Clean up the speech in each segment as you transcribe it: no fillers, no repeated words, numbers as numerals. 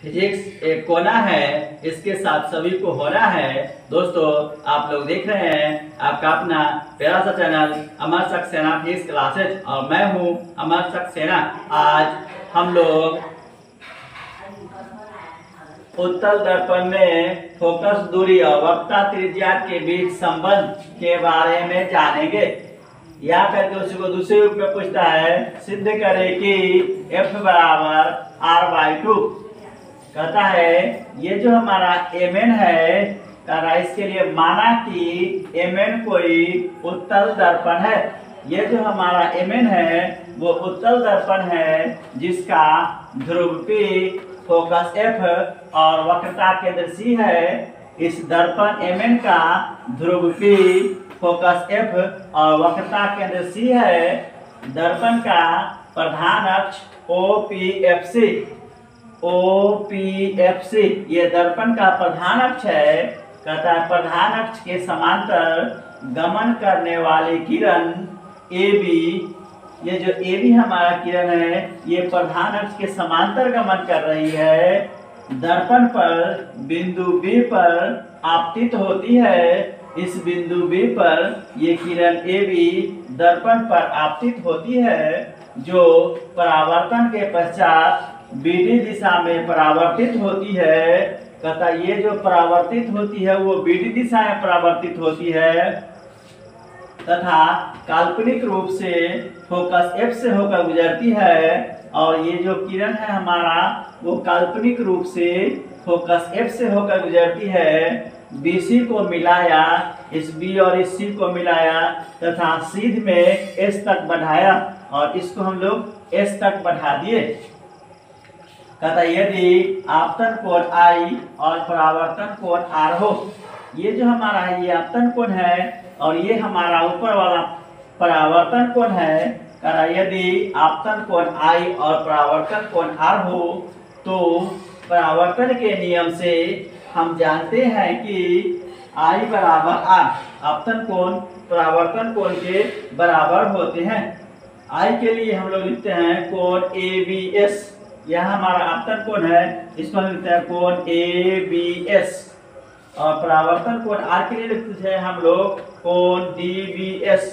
Physics एक कोना है, इसके साथ सभी को होना है। दोस्तों, आप लोग देख रहे हैं आपका अपना प्यारा सा चैनल अमर सक्सेना फिजिक्स क्लासेज और मैं हूं अमर सक्सेना। आज हम लोग उत्तल दर्पण में फोकस दूरी और वक्रता त्रिज्या के बीच संबंध के बारे में जानेंगे। या करके उसी को दूसरे रूप में पूछता है, सिद्ध करे कि F बराबर R/2। कहता है ये जो हमारा Mn है, कह इसके लिए माना कि Mn कोई उत्तल दर्पण है। ये जो हमारा Mn है वो उत्तल दर्पण है जिसका ध्रुव P, फोकस F और वक्रता केंद्र C है। इस दर्पण Mn का ध्रुव P, फोकस F और वक्रता केंद्र C है। दर्पण का प्रधान अक्ष OPFC ये दर्पण का प्रधान अक्ष है। कहता है प्रधान अक्ष के समांतर गमन करने वाली किरण AB, ये जो AB हमारा किरण है ये प्रधान अक्ष के समांतर गमन कर रही है। दर्पण पर बिंदु B पर आपतित होती है। इस बिंदु B पर ये किरण AB दर्पण पर आपतित होती है जो परावर्तन के पश्चात BD दिशा में परावर्तित होती है। कहता ये जो परावर्तित होती है वो BD दिशा में परावर्तित होती है तथा काल्पनिक रूप से फोकस F से होकर गुजरती है। और ये जो किरण है हमारा वो काल्पनिक रूप से फोकस F से होकर गुजरती है। BC को मिलाया, इस B और इस C को मिलाया तथा सीध में S तक बढ़ाया और इसको हम लोग S तक बढ़ा दिए। कहता यदि आपतन कोण I और परावर्तन कोण R हो, ये जो हमारा है ये आपतन कोण है और ये हमारा ऊपर वाला परावर्तन कोण है। कहता यदि आपतन कोण I और परावर्तन कोण R हो तो परावर्तन के नियम से हम जानते हैं कि I बराबर R, आपतन कोण परावर्तन कोण के बराबर होते हैं। I के लिए हम लोग लिखते हैं कोण ABS, यह हमारा आपतन कोण है, इसको हम लिखते हैं कोण ABS। और परावर्तन कोण R के लिए लिखते हैं हम लोग कोण DBS,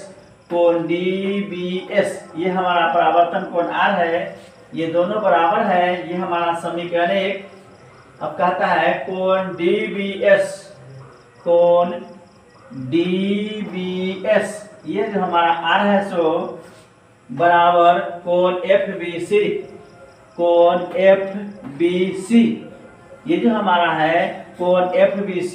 कोण DBS। ये हमारा परावर्तन कोण R है, ये दोनों बराबर है, ये हमारा समीकरण 1। अब कहता है कोण DBS, कोण DBS ये जो हमारा R है सो बराबर कोण FBC, कोण FBC। ये जो हमारा है कोण FBC,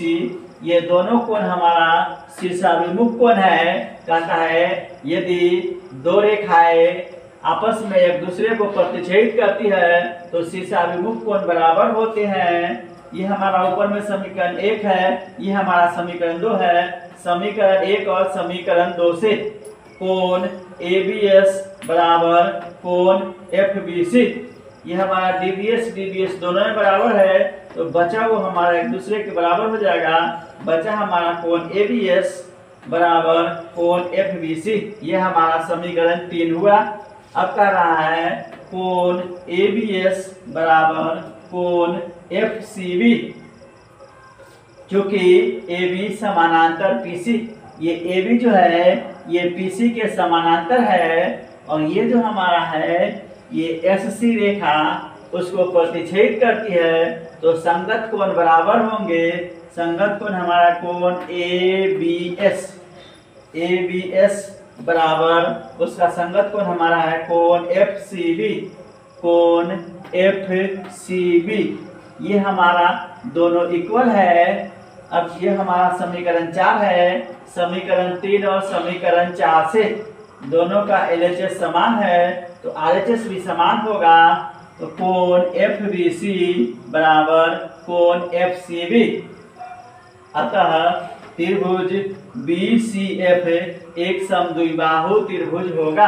ये दोनों कोण हमारा शीर्षाभिमुख कोण है। कहता है यदि दो रेखाएं आपस में एक दूसरे को प्रतिच्छेद करती है तो शीर्षाभिमुख कोण बराबर होते हैं। ये हमारा ऊपर में समीकरण 1 है, ये हमारा समीकरण 2 है। समीकरण 1 और समीकरण 2 से कोण ABS बराबर कोण FBC, ये हमारा DBS दोनों में बराबर है तो बचा वो हमारा एक दूसरे के बराबर हो जाएगा। बचा हमारा कोण ABS बराबर कोण FBC, ये हमारा समीकरण 3 हुआ। अब कह रहा है कोण ABS बराबर कोण FCB, क्योंकि AB समानांतर PC, ये AB जो है ये PC के समानांतर है और ये जो हमारा है ये SC रेखा उसको प्रतिच्छेद करती है तो संगत कोण बराबर होंगे। संगत कोण हमारा कोण ABS बराबर उसका संगत कोण हमारा है कोण FCB, कोण FCB। ये हमारा दोनों इक्वल है। अब ये हमारा समीकरण 4 है। समीकरण 3 और समीकरण 4 से दोनों का LHS समान है तो RHS भी समान होगा। तो कोण FBC बराबर कोण FCB। अतः त्रिभुज BCF एक समद्विबाहु त्रिभुज होगा।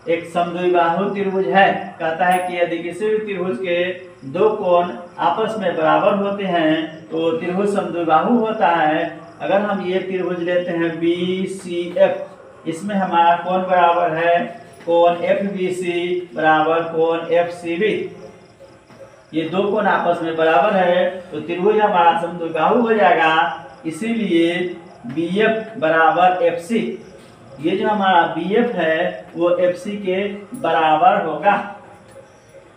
एक समद्विबाहु त्रिभुज है। कहता है कि यदि किसी भी त्रिभुज के दो कोण आपस में बराबर होते हैं तो त्रिभुज समद्विबाहु होता है। अगर हम ये त्रिभुज लेते हैं BCF, इसमें हमारा कोण बराबर है कोण FBC बराबर कोण FCB। ये दो कोण आपस में बराबर है तो त्रिभुज हमारा समद्विबाहु हो जाएगा। इसीलिए BF बराबर FC, ये जो हमारा BF है वो FC के बराबर होगा।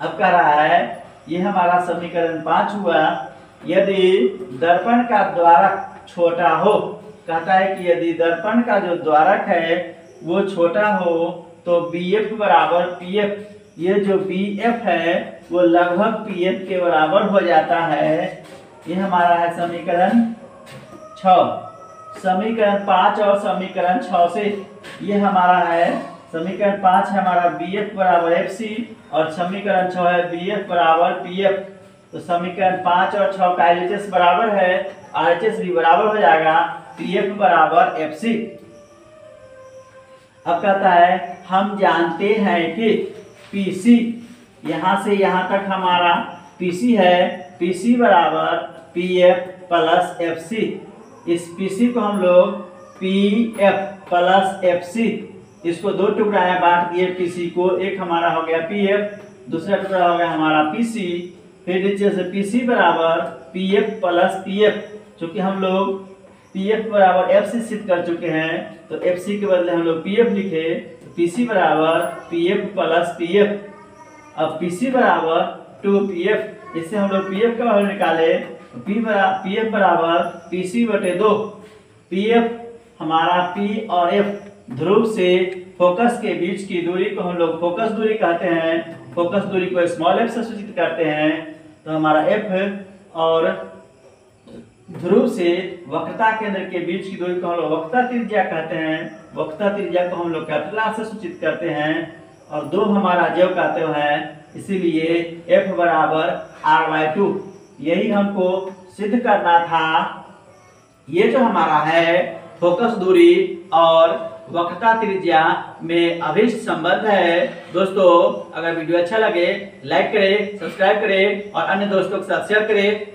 अब कह रहा है ये हमारा समीकरण 5 हुआ। यदि दर्पण का द्वारक छोटा हो, कहता है कि यदि दर्पण का जो द्वारक है वो छोटा हो तो BF बराबर PF, ये जो BF है वो लगभग PF के बराबर हो जाता है। ये हमारा है समीकरण 6। समीकरण 5 और समीकरण 6 से ये हमारा है समीकरण 5 है हमारा BF बराबर FC और समीकरण 6 है BF बराबर PF। तो समीकरण 5 और 6 का LHS बराबर है, RHS भी बराबर हो जाएगा, PF बराबर FC। अब कहता है हम जानते हैं कि PC, यहाँ से यहाँ तक हमारा PC है, PC बराबर PF प्लस FC। इस PC को हम लोग PF प्लस FC, इसको दो टुकड़ा है बांट दिए PC को, एक हमारा हो गया PF, दूसरा टुकड़ा हो गया हमारा PC। फिर नीचे से PC बराबर PF प्लस PF, चूंकि हम लोग PF बराबर FC सिद्ध कर चुके हैं तो FC के बदले हम लोग PF लिखे, तो PC बराबर PF प्लस PF। अब PC बराबर 2PF, इससे हम लोग PF का वैल्यू निकाले, PF बराबर PC बटे 2। PF हमारा P और F ध्रुव से फोकस के बीच की दूरी को हम लोग फोकस दूरी कहते हैं, फोकस दूरी को स्मॉल f से सूचित करते हैं। तो हमारा F और ध्रुव से वक्रता केंद्र के बीच की दूरी को हम लोग वक्रता त्रिज्या कहते हैं, वक्रता त्रिज्या को हम लोग कैपिटल R से सूचित करते हैं और दो हमारा ज्यों कहते हैं, इसीलिए F बराबर R/2। यही हमको सिद्ध करना था। ये जो हमारा है फोकस दूरी और वक्रता त्रिज्या में अभिष्ट संबंध है। दोस्तों अगर वीडियो अच्छा लगे लाइक करें, सब्सक्राइब करें और अन्य दोस्तों के साथ शेयर करें।